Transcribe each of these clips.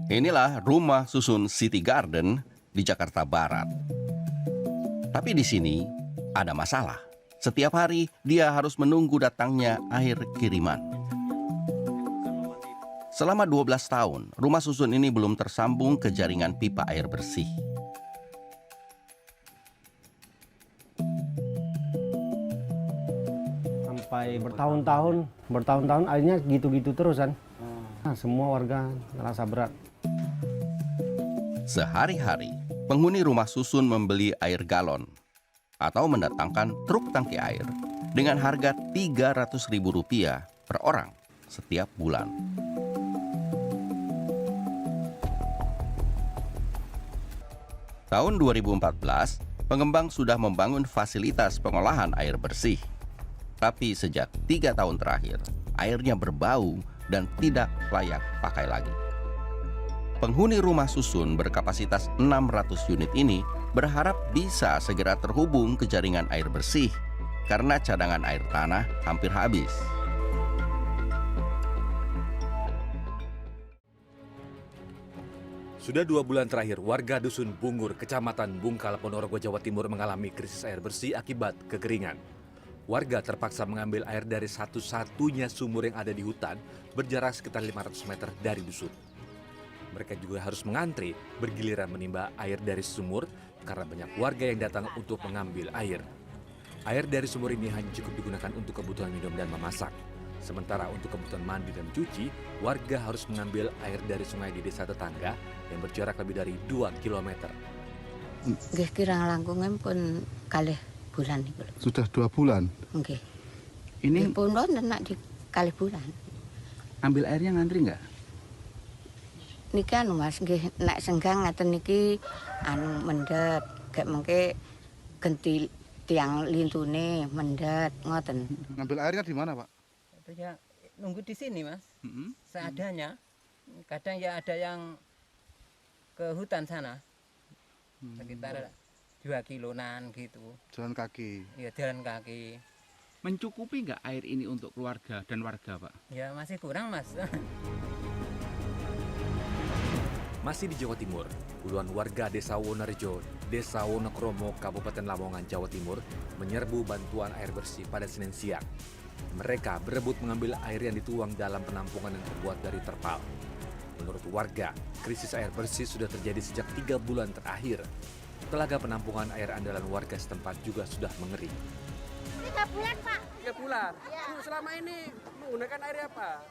Inilah rumah susun City Garden di Jakarta Barat. Tapi di sini ada masalah. Setiap hari dia harus menunggu datangnya air kiriman. Selama 12 tahun, rumah susun ini belum tersambung ke jaringan pipa air bersih. Sampai bertahun-tahun airnya gitu-gitu terus kan. Nah, semua warga ngerasa berat. Sehari-hari, penghuni rumah susun membeli air galon atau mendatangkan truk tangki air dengan harga Rp300.000 per orang setiap bulan. Tahun 2014, pengembang sudah membangun fasilitas pengolahan air bersih. Tapi sejak 3 tahun terakhir, airnya berbau dan tidak layak pakai lagi. Penghuni rumah susun berkapasitas 600 unit ini berharap bisa segera terhubung ke jaringan air bersih karena cadangan air tanah hampir habis. Sudah 2 bulan terakhir, warga Dusun Bungur, Kecamatan Bungkal, Ponorogo, Jawa Timur mengalami krisis air bersih akibat kekeringan. Warga terpaksa mengambil air dari satu-satunya sumur yang ada di hutan berjarak sekitar 500 meter dari dusun. Mereka juga harus mengantri bergiliran menimba air dari sumur karena banyak warga yang datang untuk mengambil air. Air dari sumur ini hanya cukup digunakan untuk kebutuhan minum dan memasak. Sementara untuk kebutuhan mandi dan cuci, warga harus mengambil air dari sungai di desa tetangga yang berjarak lebih dari 2 km. Nggih kirang langkungen pun kalih bulan niku. Sudah 2 bulan. Nggih. Ini Pun nak di kalih bulan. ambil airnya ngantri nggak? Niki anu Mas nggih nek senggang ngaten niki anu mendet gek mengke genti tiang lintune mendet ngoten. Ngambil airnya di mana, Pak? Ya nunggu di sini Mas, seadanya. Kadang ya ada yang ke hutan sana, sekitar 2 kiloan gitu. Jalan kaki. Ya jalan kaki. Mencukupi nggak air ini untuk keluarga dan warga, Pak? Ya masih kurang Mas. Masih di Jawa Timur, puluhan warga Desa Wonorejo, Desa Wonokromo, Kabupaten Lamongan, Jawa Timur menyerbu bantuan air bersih pada Senin siang. Mereka berebut mengambil air yang dituang dalam penampungan yang terbuat dari terpal. Menurut warga, krisis air bersih sudah terjadi sejak 3 bulan terakhir. Telaga penampungan air andalan warga setempat juga sudah mengering. 3 bulan, Pak. 3 bulan? Ya. Bu, selama ini menggunakan air apa?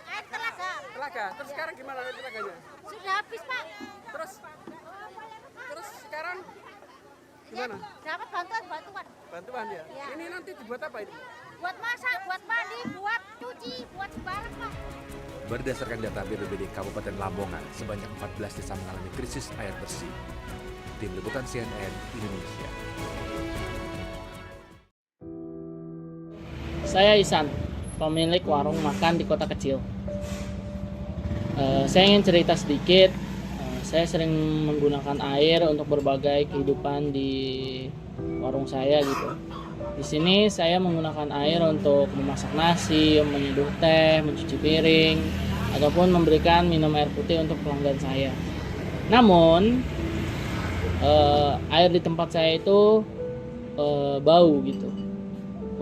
Air telaga. Telaga? Terus sekarang gimana air telaganya? Sudah habis, Pak. Terus sekarang gimana? Dapat bantuan. Bantuan ya? Ya. Ini nanti dibuat apa ini? Buat masak, buat mandi, buat cuci, buat sembarang, Pak. Berdasarkan data BPBD Kabupaten Lamongan, sebanyak 14 desa mengalami krisis air bersih. Tim Liputan CNN Indonesia. Saya Isan, pemilik warung makan di kota kecil. Saya ingin cerita sedikit. Saya sering menggunakan air untuk berbagai kehidupan di warung saya gitu. Di sini saya menggunakan air untuk memasak nasi, menyeduh teh, mencuci piring, ataupun memberikan minum air putih untuk pelanggan saya. Namun air di tempat saya itu bau gitu.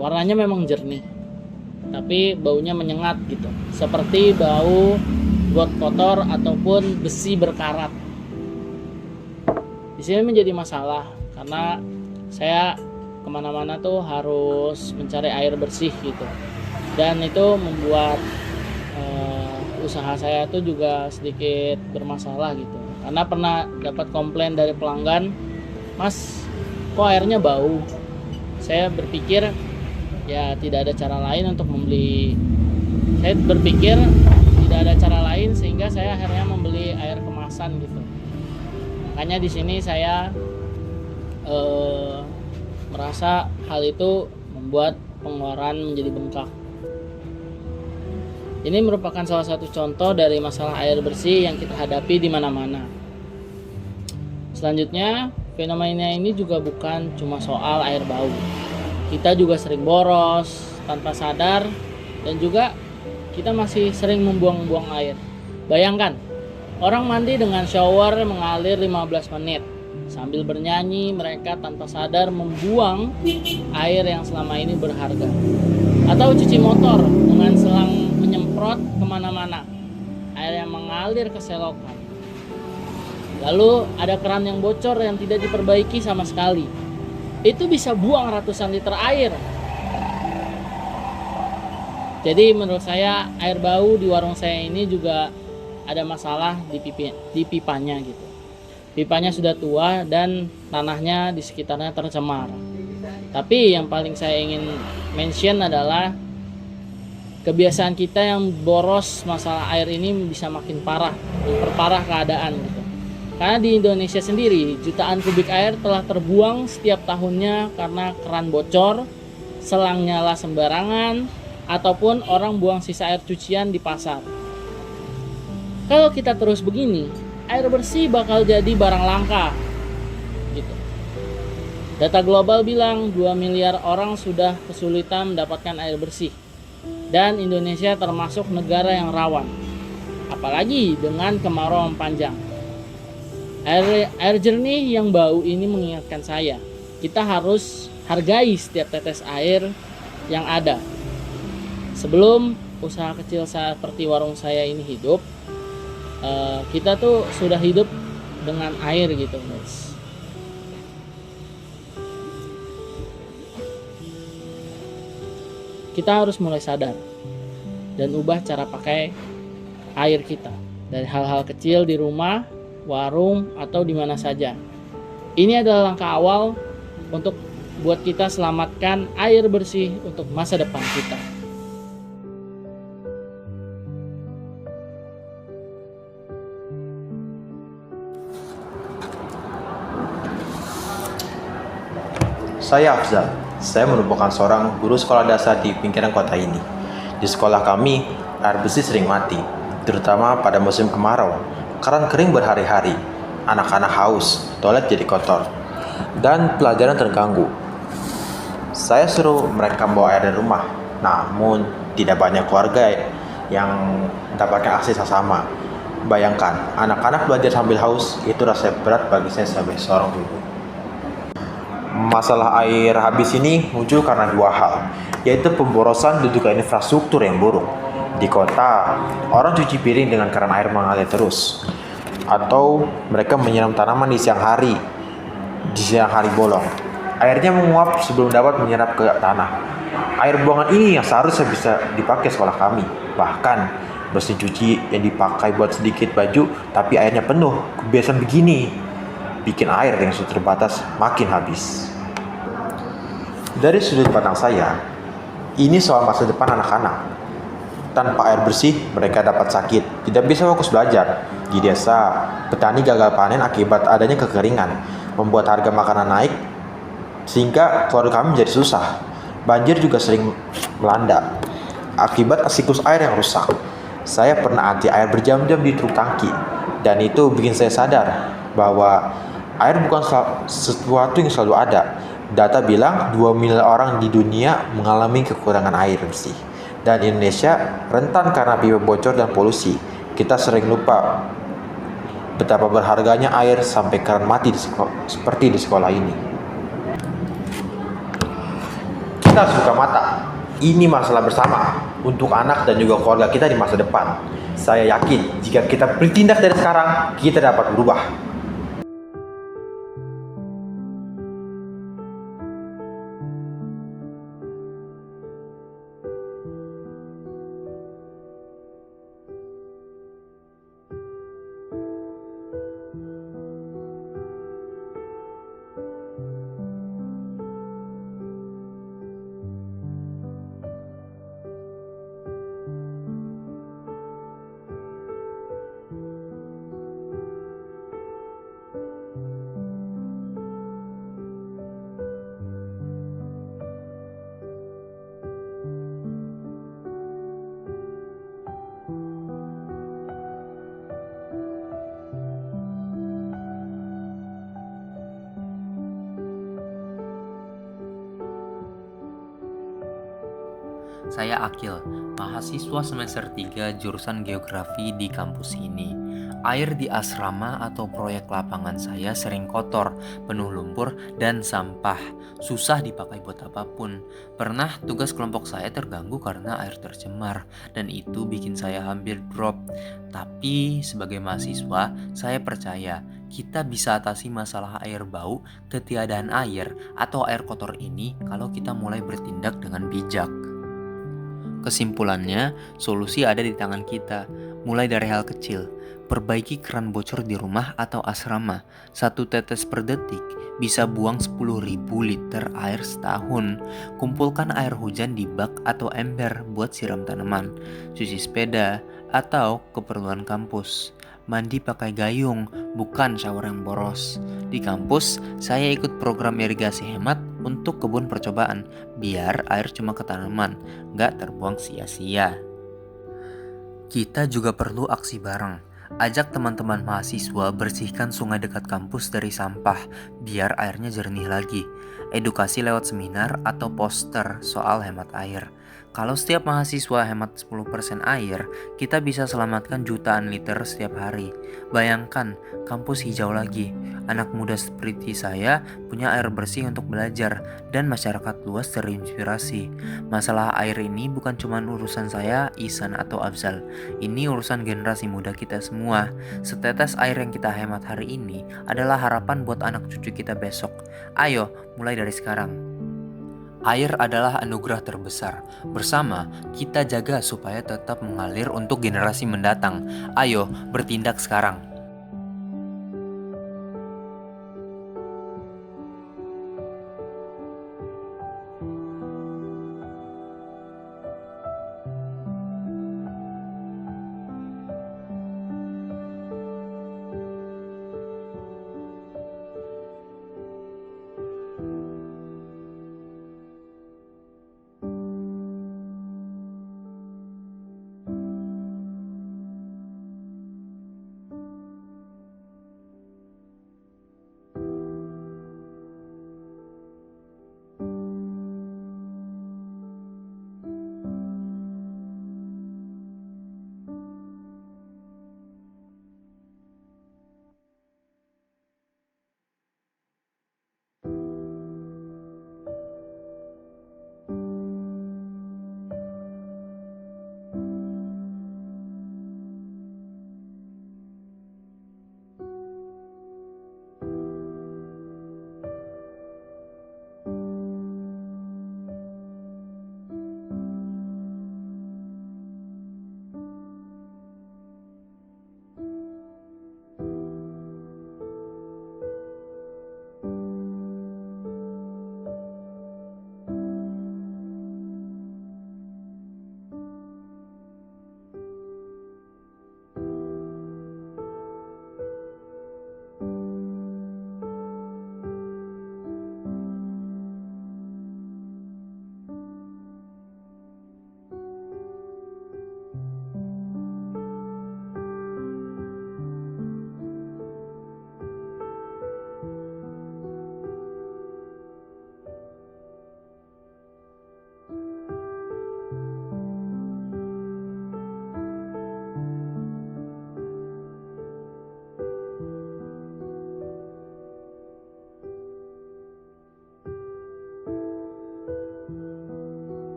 Warnanya memang jernih, tapi baunya menyengat gitu, seperti bau got kotor ataupun besi berkarat. Di sini menjadi masalah karena saya kemana-mana tuh harus mencari air bersih gitu, dan itu membuat usaha saya tuh juga sedikit bermasalah gitu, karena pernah dapat komplain dari pelanggan, Mas, kok airnya bau? Saya berpikir ya tidak ada cara lain untuk membeli. Saya berpikir tidak ada cara lain sehingga saya akhirnya membeli air kemasan gitu. Makanya di sini saya merasa hal itu membuat pengeluaran menjadi bengkak. Ini merupakan salah satu contoh dari masalah air bersih yang kita hadapi di mana-mana. Selanjutnya, fenomena ini juga bukan cuma soal air bau. Kita juga sering boros tanpa sadar, dan juga kita masih sering membuang-buang air. Bayangkan, Orang mandi dengan shower mengalir 15 menit. Sambil bernyanyi, mereka tanpa sadar membuang air yang selama ini berharga. Atau cuci motor dengan selang menyemprot kemana-mana. Air yang mengalir ke selokan. Lalu ada keran yang bocor yang tidak diperbaiki sama sekali. Itu bisa buang ratusan liter air. Jadi menurut saya air bau di warung saya ini juga ada masalah di pipanya gitu. Pipanya sudah tua dan tanahnya di sekitarnya tercemar. Tapi yang paling saya ingin mention adalah kebiasaan kita yang boros masalah air ini bisa makin parah, memperparah keadaan gitu. Karena di Indonesia sendiri jutaan kubik air telah terbuang setiap tahunnya karena keran bocor, selang nyala sembarangan, ataupun orang buang sisa air cucian di pasar. Kalau kita terus begini, air bersih bakal jadi barang langka gitu. Data global bilang 2 miliar orang sudah kesulitan mendapatkan air bersih. Dan Indonesia termasuk negara yang rawan. Apalagi dengan kemarau yang panjang. Air jernih yang bau ini mengingatkan saya, kita harus hargai setiap tetes air yang ada. Sebelum usaha kecil seperti warung saya ini hidup, kita tuh sudah hidup dengan air gitu, guys. Kita harus mulai sadar dan ubah cara pakai air kita dari hal-hal kecil di rumah, warung, atau di mana saja. Ini adalah langkah awal untuk buat kita selamatkan air bersih untuk masa depan kita. Saya Afzal. Saya merupakan seorang guru sekolah dasar di pinggiran kota ini. Di sekolah kami, air bersih sering mati, terutama pada musim kemarau. Keran kering berhari-hari, anak-anak haus, toilet jadi kotor, dan pelajaran terganggu. Saya suruh mereka bawa air dari rumah, namun tidak banyak keluarga yang mendapatkan akses yang sama. Bayangkan, anak-anak belajar sambil haus, itu rasanya berat bagi saya sebagai seorang guru. Masalah air habis ini muncul karena dua hal, yaitu pemborosan dan juga infrastruktur yang buruk. Di kota, orang cuci piring dengan keran air mengalir terus, atau mereka menyiram tanaman di siang hari bolong. Airnya menguap sebelum dapat menyerap ke tanah. Air buangan ini yang seharusnya bisa dipakai sekolah kami. Bahkan mesin cuci yang dipakai buat sedikit baju, tapi airnya penuh. Kebiasaan begini bikin air yang sudah terbatas makin habis. Dari sudut pandang saya, ini soal masa depan anak-anak. Tanpa air bersih, mereka dapat sakit, tidak bisa fokus belajar. Di desa, petani gagal panen akibat adanya kekeringan, membuat harga makanan naik, sehingga keluarga kami menjadi susah. Banjir juga sering melanda, akibat siklus air yang rusak. Saya pernah antri air berjam-jam di truk tangki, dan itu bikin saya sadar bahwa air bukan sesuatu yang selalu ada. Data bilang 2 miliar orang di dunia mengalami kekurangan air bersih. Dan Indonesia rentan karena pipa bocor dan polusi. Kita sering lupa betapa berharganya air sampai keran mati seperti di sekolah ini. Kita harus buka mata. Ini masalah bersama untuk anak dan juga keluarga kita di masa depan. Saya yakin jika kita bertindak dari sekarang, kita dapat berubah. Saya Akil, mahasiswa semester 3 jurusan geografi di kampus ini. Air di asrama atau proyek lapangan saya sering kotor, penuh lumpur dan sampah. Susah dipakai buat apapun. Pernah tugas kelompok saya terganggu karena air tercemar dan itu bikin saya hampir drop. Tapi sebagai mahasiswa, saya percaya kita bisa atasi masalah air bau, ketiadaan air, atau air kotor ini kalau kita mulai bertindak dengan bijak. Kesimpulannya, solusi ada di tangan kita, mulai dari hal kecil. Perbaiki keran bocor di rumah atau asrama. 1 tetes per detik bisa buang 10.000 liter air setahun. Kumpulkan air hujan di bak atau ember buat siram tanaman, cuci sepeda, atau keperluan kampus. Mandi pakai gayung, bukan shower yang boros. Di kampus, saya ikut program irigasi hemat untuk kebun percobaan, biar air cuma ke tanaman, nggak terbuang sia-sia. Kita juga perlu aksi bareng. Ajak teman-teman mahasiswa bersihkan sungai dekat kampus dari sampah, biar airnya jernih lagi. Edukasi lewat seminar atau poster soal hemat air. Kalau setiap mahasiswa hemat 10% air, kita bisa selamatkan jutaan liter setiap hari. Bayangkan, kampus hijau lagi. Anak muda seperti saya punya air bersih untuk belajar, dan masyarakat luas terinspirasi. Masalah air ini bukan cuma urusan saya, Ihsan atau Afzal. Ini urusan generasi muda kita semua. Setetes air yang kita hemat hari ini adalah harapan buat anak cucu kita besok. Ayo, mulai dari sekarang. Air adalah anugerah terbesar. Bersama, kita jaga supaya tetap mengalir untuk generasi mendatang. Ayo, bertindak sekarang.